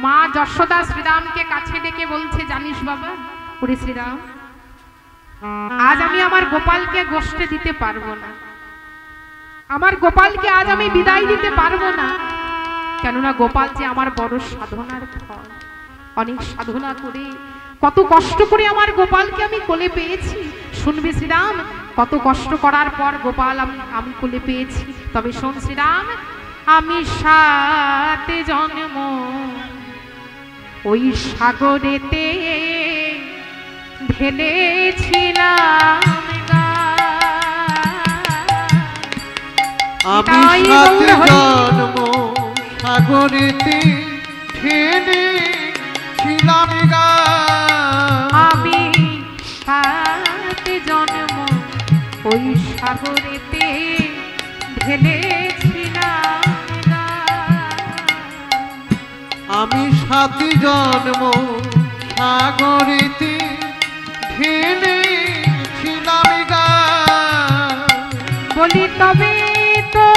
মা যশোদা শ্রীরামকে কাছে ডেকে বলছে, জানিস বাবা, ওরে শ্রীরাম, আজ আমি আমার গোপালকে গোষ্ঠে দিতে পারবো না, আমার গোপালকে আজ আমি বিদায় দিতে পারবো না, কেননা গোপাল যে আমার বড় সাধনার ফল। অনেক সাধনা করে, কত কষ্ট করে আমার গোপালকে আমি কোলে পেয়েছি। শুনবি শ্রীরাম, কত কষ্ট করার পর গোপাল আমি কোলে পেয়েছি। তবে শোন শ্রীরাম, আমি 7 জন্ম ওই সাগরেতে ঢেলেছিলাম, আমি 7 জন্ম সাগরেতে ঢেলেছিলাম, আমি 7 জন্ম ওই সাগরেতে ঢেলেছিলাম, আমি 7 জন্ম সাগরেতে ঢেলেছিলাম, বলি তবে তো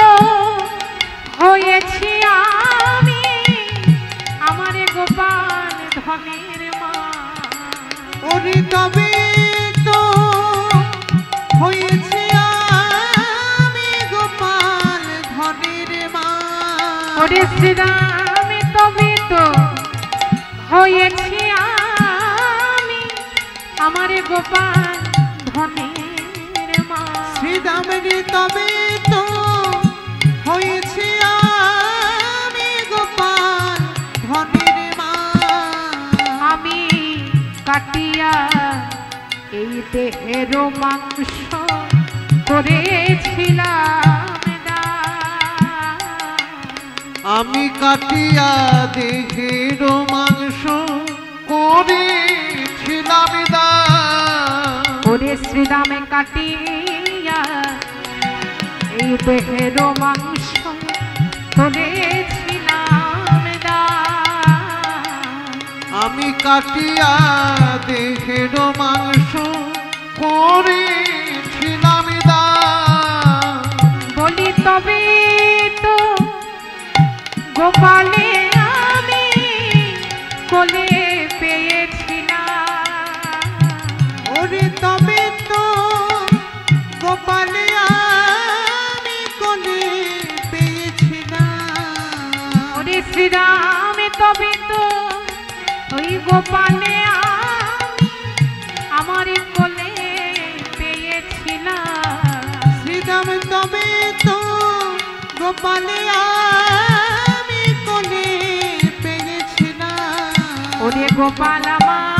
হয়েছি আমি আমার গোপাল ধনের মা। ওরে তবে তো হয়েছি আমি গোপাল ধনের মা। ওরে শ্রীরাম, তবে তো হয়েছি আমি আমার গোপাল ধনের মা। শ্রীরাম রে, তবে তো হয়েছি আমি গোপাল ধনের মা। আমি কাটিয়া এই দেহের মাংস করেছিলাম দান। আমি কাটিয়া দেহের মাংস করেছিলাম দান। ওরে শ্রীরামে কাটিয়া এই দেহের মাংস করেছিলাম দান। আমি কাটিয়া দেহের মাংস করেছিলাম দান। বলি তবে তো গোপালে আমি কোলে পেয়েছিলাম। ওরে তবে তো গোপালে আমি কোলে পেয়েছিলাম। ওরে শ্রীরাম, তবে তো ওই গোপালে আমি আমার কোলে পেয়েছিলাম। শ্রীরাম, তবে তো গোপালে আমি কোলে পেয়েছিলাম। ওরে গোপাল আমার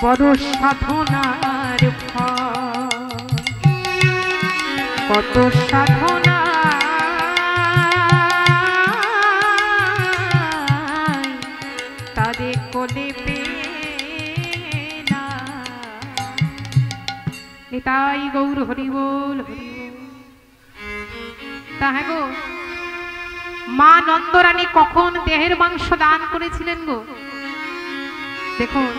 বড় সাধনার ফল, কত সাধনা তারে কোলে পেলাম। নিতাই গৌর হরি বল, হরি বল। তা হ্যাঁ গো, মা নন্দরানী কখন দেহের মাংস দান করেছিলেন গো? দেখুন,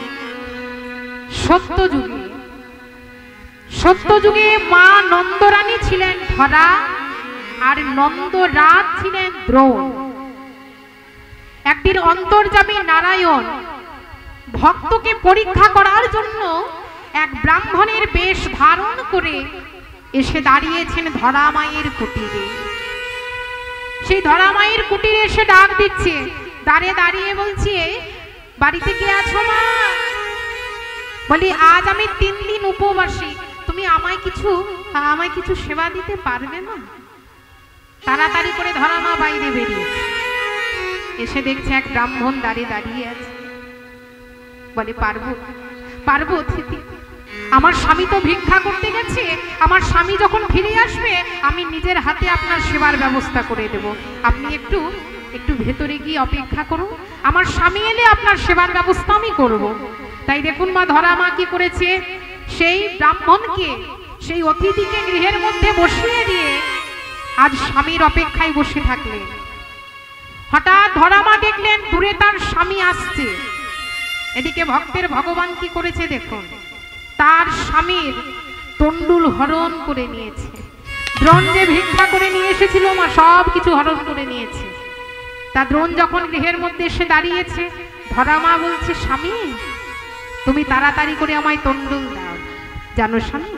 সত্যযুগে মা নন্দরানী ছিলেন ধরা, আর নন্দরাজ ছিলেন দ্রোণ। একদিন অন্তর্যামী নারায়ণ ভক্তকে পরীক্ষা করার জন্য এক ব্রাহ্মণের বেশ ধারণ করে এসে দাঁড়িয়েছেন ধরা মায়ের কুটিরে। সেই ধরা মায়ের কুটিরে এসে ডাক দিচ্ছে, দাঁড়িয়ে দাঁড়িয়ে বলছে, বাড়িতে কে আছো মা? বলি, আজ আমি 3 দিন উপবাসী, তুমি আমায় কিছু সেবা দিতে পারবে না? তাড়াতাড়ি করে ধরা মা বাইরে বেরিয়েছে, এসে দেখছে এক ব্রাহ্মণ দাঁড়িয়ে আছে। বলে, পারবো অতিথি, আমার স্বামী তো ভিক্ষা করতে গেছে, আমার স্বামী যখন ফিরে আসবে আমি নিজের হাতে আপনার সেবার ব্যবস্থা করে দেব, আপনি একটু ভেতরে গিয়ে অপেক্ষা করুন, আমার স্বামী এলে আপনার সেবার ব্যবস্থা আমি করব। তাই দেখুন মা ধরা মা কি করেছে, সেই ব্রাহ্মণকে, সেই অতিথিকে গৃহের মধ্যে বসিয়ে দিয়ে আজ স্বামীর অপেক্ষায় বসে থাকলেন। হঠাৎ ধরা মা দেখলেন দূরে তার স্বামী আসছে। এদিকে ভক্তের ভগবান কি করেছে দেখুন, তার স্বামীর তণ্ডুল হরণ করে নিয়েছে, দ্রোণ যে ভিক্ষা করে নিয়ে এসেছিল মা সব কিছু হরণ করে নিয়েছে। তা দ্রোণ যখন গৃহের মধ্যে এসে দাঁড়িয়েছে, ধরা মা বলছে, স্বামী তুমি তাড়াতাড়ি করে আমায় তণ্ডুল দাও। জানো স্বামী,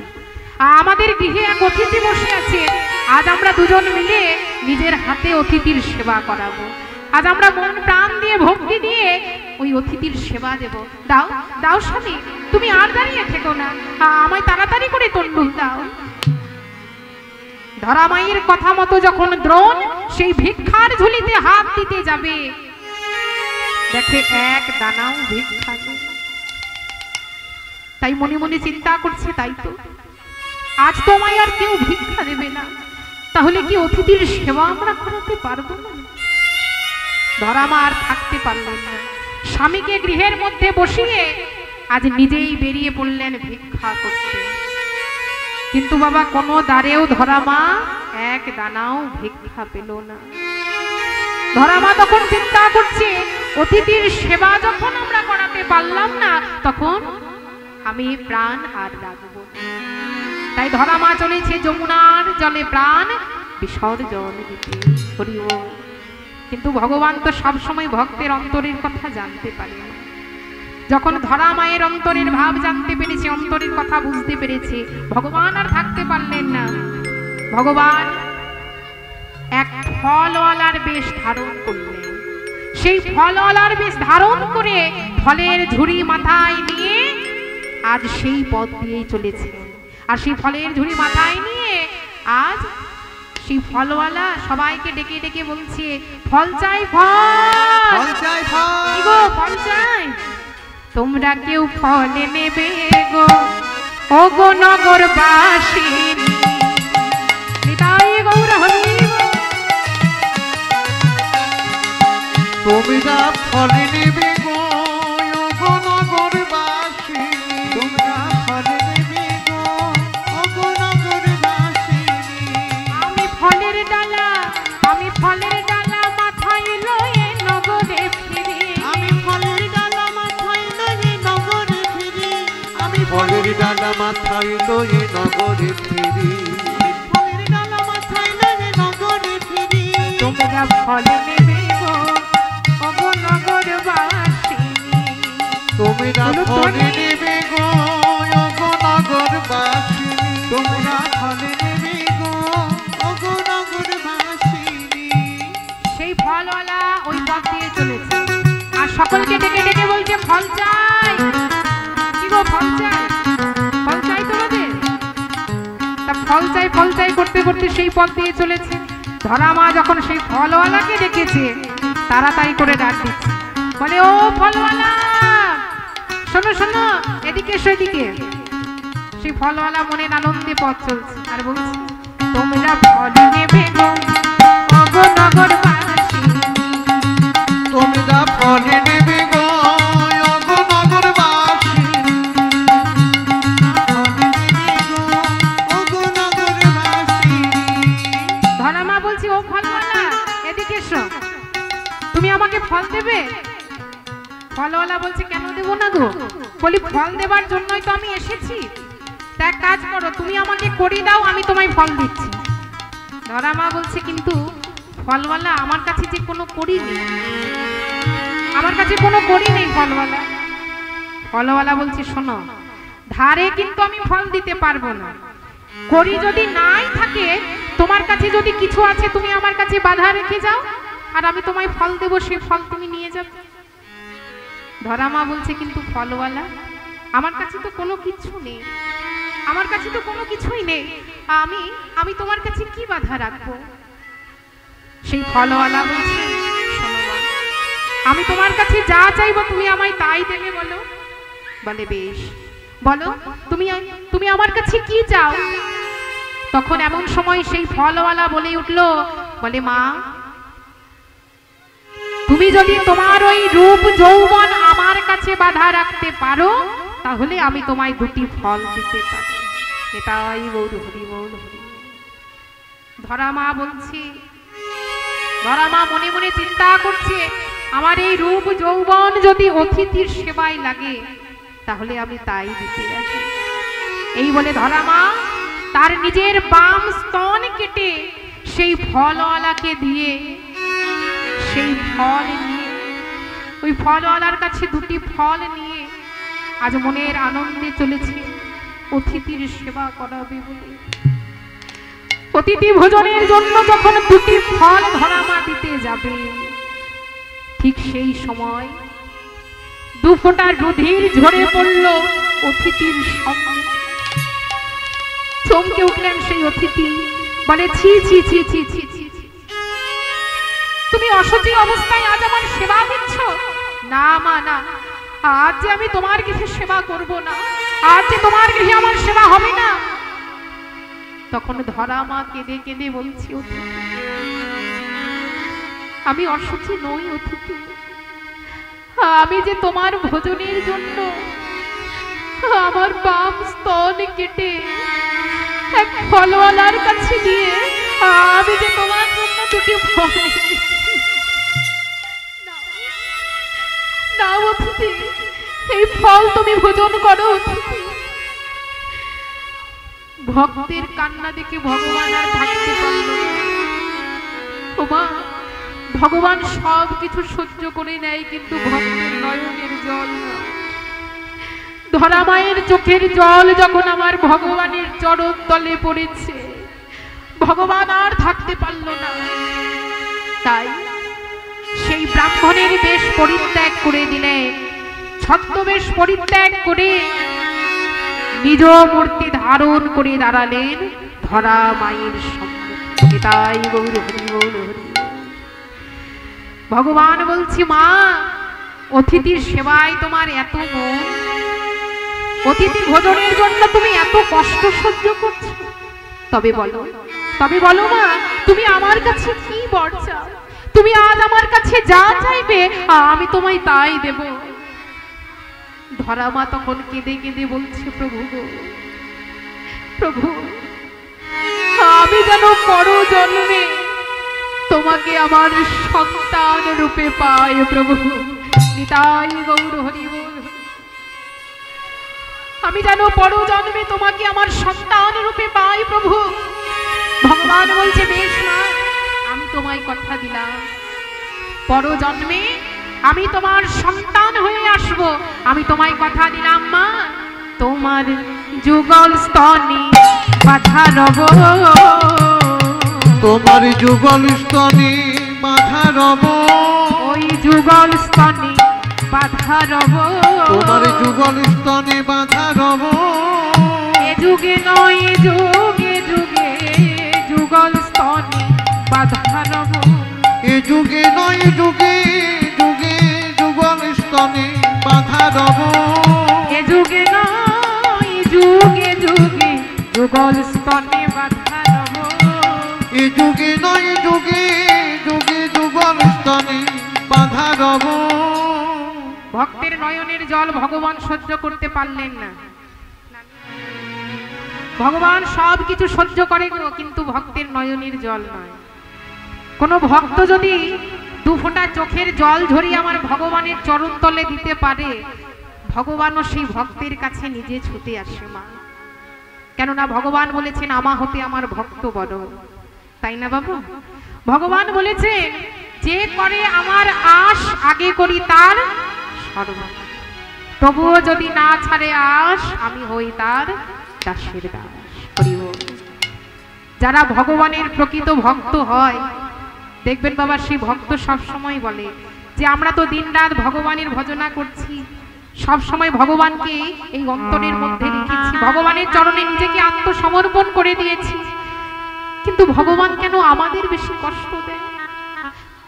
আমাদের গৃহে এক অতিথি বসে আছে, আজ আমরা দুজন মিলে নিজের হাতে অতিথির সেবা করাবো। আজ আমরা মন প্রাণ দিয়ে ভক্তি দিয়ে ওই অতিথির সেবা দেব। দাও দাও স্বামী, তুমি আর দাঁড়িয়ে থেকো না, আমায় তাড়াতাড়ি করে তণ্ডুল দাও। ধরা মায়ের কথা মতো যখন দ্রোণ সেই ভিক্ষার ঝুলিতে হাত দিতে যাবে, দেখে এক দানাও ভিক্ষা নেই। তাই মনে মনে চিন্তা করছে, তাই তো আজ তোমায় আর কেউ ভিক্ষা দেবে না, তাহলে কি অতিথির সেবা আমরা করাতে পারবো না? ধরা মা আর থাকতে পারলেন না, স্বামীকে গৃহের মধ্যে বসিয়ে আজ নিজেই বেরিয়ে পড়লেন ভিক্ষা করতে। কিন্তু বাবা কোনো দ্বারেও ধরা মা এক দানাও ভিক্ষা পেল না। ধরা মা তখন চিন্তা করছে, অতিথির সেবা যখন আমরা করাতে পারলাম না, তখন আমি প্রাণ আর রাখবো। তাই ধরা মা চলেছে যমুনার জলে প্রাণ বিসর্জন দিতে। হরি বল। কিন্তু ভগবান তো সবসময় ভক্তের অন্তরের কথা জানতে পারে না। যখন ধরা মায়ের অন্তরের ভাব জানতে পেরেছে, অন্তরের কথা বুঝতে পেরেছে, ভগবান আর থাকতে পারলেন না। ভগবান এক ফলওয়ালার বেশ ধারণ করলেন। সেই ফলওয়ালার বেশ ধারণ করে ফলের ঝুড়ি মাথায় নিয়ে আজ সেই পথ দিয়েই চলেছেন। আর সেই ফলের ঝুড়ি মাথায় নিয়ে আজ সেই ফলওয়ালা সবাইকে ডেকে ডেকে বলছে, ফল চাই, ফল চাই, ফল চাই, তোমরা কেউ ফল নেবে গো, ও গো নগরবাসী। নিতাই গৌর হরি। তোমরা ফল নেবে গো, ও গো নগরবাসী। তোমরা ফল নেবে গো, ও গো নগরবাসী। আমি ফলের ডালা মাথায় লয়ে নগরে ফিরি। আমি ফলের ডালা মাথায় লয়ে নগরে ফিরি। আমি ফলের ডালা মাথায় লয়ে নগরে ফিরি। ফলের ডালা মাথায় লয়ে নগরে ফিরি। তোমরা ফল নেবে গো, ও গো নগরবাসী। তোমরা ফল নেবে গো, ও গো নগরবাসী। তোমরা ফল নেবে গো, ও গো নগরবাসী। সেই ফলওয়ালা ওই পথ দিয়ে চলেছে আর সকলকে ডেকে ডেকে বলছে, ফল চাই। কি গো, ফল চাই, ফল চাই তোমাদের? তা ফল চাই করতে করতে সেই পথ দিয়ে চলেছে। ধরা মা যখন সেই ফলওয়ালাকে ডেকেছে, তাড়াতাড়ি করে ডাক দিচ্ছে, বলে, ও ফলওয়ালা, শোনো শোনো, এদিকে এসো, এদিকে। সেই ফলওয়ালা মনের আনন্দে পথ চলছে আর বলছে, তোমরা ফল নেবে গো, ও গো নগরবাসী। তোমরা ফল নেবে গো, ও গো নগরবাসী। ও গো নগরবাসী। ধরা মা বলছি, ও ফলওয়ালা, এদিকে এসো, তুমি আমাকে ফল দেবে? ফলওয়ালা বলছে, কেন দেবো না গো, বলি ফল দেবার জন্যই তো আমি এসেছি। তা এক কাজ করো, তুমি আমাকে করি দাও, আমি তোমায় ফল দিচ্ছি। ধরা মা বলছে, কিন্তু ফলওয়ালা, আমার কাছে যে কোনো করি নেই, আমার কাছে কোনো করি নেই ফলওয়ালা। ফলওয়ালা বলছে, শোনো, ধারে কিন্তু আমি ফল দিতে পারবো না। করি যদি নাই থাকে, তোমার কাছে যদি কিছু আছে, তুমি আমার কাছে বাধা রেখে যাও, আর আমি তোমায় ফল দেবো, সেই ফল তুমি নিয়ে যাবে। ধরা মা বলছে, কিন্তু ফলওয়ালা, আমার কাছে তো কোনো কিছু নেই, আমার কাছে তো কোনো কিছুই নেই, আমি তোমার কাছে কি বাধা রাখবো? সেই ফলওয়ালা বলছে, শোনো মা, আমি তোমার কাছে যা চাইবো তুমি আমায় তাই দেবে, বলো। বলে, বেশ, বলো তুমি আমার কাছে কি চাও? তখন এমন সময় সেই ফলওয়ালা বলে উঠলো, বলে, মা, তুমি যদি তোমার ওই রূপ যৌবন আমার কাছে বাধা রাখতে পারো, তাহলে আমি তোমায় দুটি ফল দিতে পারি। এটাই গৌর হরি বল। ধরা মা বলছি, ধরা মা মনে মনে চিন্তা করছে, আমার এই রূপ যৌবন যদি অতিথির সেবায় লাগে, তাহলে আমি তাই দিতে রাজি। এই বলে ধরা মা তার নিজের বাম স্তন কেটে সেই ফলওয়ালাকে দিয়ে সেই ফল নিয়ে ওই ফলওয়ালার কাছে দুটি ফল নিয়ে আজ মনের আনন্দে চলেছে অতিথির সেবা করাবে বলে। অতিথি ভোজনের জন্য যখন দুটি ফল ধরামা দিতে যাবে, ঠিক সেই সময় দু ফোঁটা রুধির ঝরে পড়ল অতিথির সামনে। চমকে উঠলেন সেই অতিথি, বলে ছি ছি ছি ছি ছি ছি, তুমি অসুচি অবস্থায় আজ আমার সেবা দিচ্ছ? না মা না, আজ যে আমি তোমার গৃহে সেবা করব না, আজ যে তোমার গৃহে আমার সেবা হবে না। তখন ধরা মা কেঁদে কেঁদে বলছি, আমি অসুচি নই অতিথি, আমি যে তোমার ভোজনের জন্য আমার বাম স্তন কেটে এক ফলওয়ালার কাছে দিয়ে আমি যে তোমার জন্য দুটি ফল না অতিথি, এই ফল তুমি ভোজন করো অতিথি। ভক্তের কান্না দেখে ভগবান আর থাকতে পারল না। ওমা, ভগবান সব কিছু সহ্য করে নেয়, কিন্তু ভক্তের নয়নের জল না। ধরা মায়ের চোখের জল যখন আমার ভগবানের চরণ তলে পড়েছে, ভগবান আর থাকতে পারল না। তাই সেই ব্রাহ্মণের বেশ পরিত্যাগ করে দিলেন, ছদ্মবেশ পরিত্যাগ করে নিজ মূর্তি ধারণ করে দাঁড়ালেন ধরা মায়ের সম্মুখে। তাই গৌর হরি বল হরি। ভগবান বলছি, মা অতিথির সেবায় তোমার এত মন, অতিথি ভোজনের জন্য তুমি এত কষ্ট সহ্য করছো, তবে বলো মা, তুমি আমার কাছে কি বর চাও? তুমি আজ আমার কাছে যা চাইবে আমি তোমায় তাই দেব। ধরা মা তখন কেঁদে কেঁদে বলছে, প্রভু গো প্রভু, আমি যেন পর জন্মে তোমাকে আমার সন্তান রূপে পাই প্রভু। নিতাই গৌর হরি বল। আমি যেন পর জন্মে তোমাকে আমার সন্তান রূপে পাই প্রভু। ভগবান বলছে, বেশ মা, আমি তোমায় কথা দিলাম, পর জন্মে আমি তোমার সন্তান হয়ে আসব। আমি তোমায় কথা দিলাম মা, তোমার যুগল স্তনে বাঁধা রব, তোমার যুগল স্তনে বাঁধা রব, ওই যুগল স্তনে বাঁধা রব, তোমার যুগল স্তনে বাঁধা রব। এ যুগে নয় যুগে যুগে যুগল স্তনে বাঁধা রব, এ যুগে নয় যুগে যুগে যুগল স্তনে বাঁধা রব, এ যুগে নয় যুগে যুগে যুগল স্তনে বাঁধা রব, এ যুগে নয় যুগে যুগে যুগল স্তনে বাঁধা রব। ভক্তের নয়নের জল ভগবান সহ্য করতে পারলেন না। ভগবান সব কিছু সহ্য করে গো, কিন্তু ভক্তের নয়নের জল নয়। কোন ভক্ত যদি দু ফোঁটা চোখের জল ঝরিয়ে আমার ভগবানের চরণ তলে দিতে পারে, ভগবানও সেই ভক্তের কাছে নিজে ছুটে আসে মা। কেননা ভগবান বলেছেন, আমা হতে আমার ভক্ত বড়, তাই না বাবু? ভগবান বলেছেন, যে করে আমার আশ আগে করি তার সর্ব, তবুও যদি না ছাড়ে আশ আমি হই তার দাসের দাস। হরি বল। যারা ভগবানের প্রকৃত ভক্ত হয়, দেখবেন বাবা, সেই ভক্ত সব সময় বলে যে আমরা তো দিনরাত ভগবানের ভজনা করছি, সব সময় ভগবানকে এই অন্তরের মধ্যে রেখেছি, ভগবানের চরণে নিজেকে আত্মসমর্পণ করে দিয়েছি, কিন্তু ভগবান কেন আমাদের বেশি কষ্ট দেয়?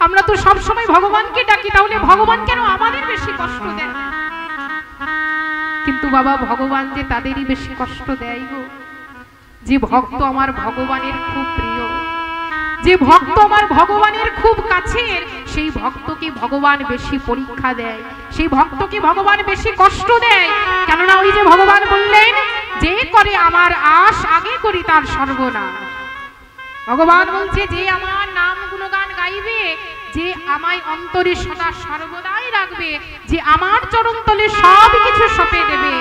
আমরা তো সব সময় ভগবানকে ডাকি, তাহলে ভগবান কেন আমাদের বেশি কষ্ট দেয়? কিন্তু বাবা, ভগবান যে তাদেরই বেশি কষ্ট দেয় গো, যে ভক্ত আমার ভগবানের খুব প্রিয়, যে ভক্ত আমার ভগবানের খুব কাছের, সেই ভক্তকে ভগবান বেশি পরীক্ষা দেয়, সেই ভক্তকে ভগবান বেশি কষ্ট দেয়। কেননা ওই যে ভগবান বললেন, যে করে আমার আশ আগে করি তার সর্বনাশ। ভগবান বলছে, যে আমার নাম গুণগান গাইবে, যে আমায় অন্তরে সদা সর্বদাই রাখবে, যে আমার চরণ তলে সব কিছু সঁপে দেবে,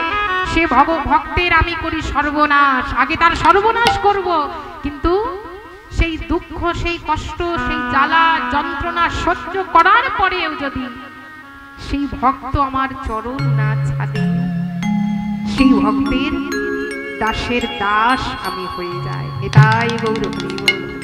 সে ভক্তের আমি করি সর্বনাশ, আগে তার সর্বনাশ করব, কিন্তু সেই দুঃখ, সেই কষ্ট, সেই জ্বালা যন্ত্রণা সহ্য করার পরেও যদি সেই ভক্ত আমার চরণ না ছাড়ে, সেই ভক্তের দাসের দাস আমি হয়ে যাই। এটাই গৌর হরি বল।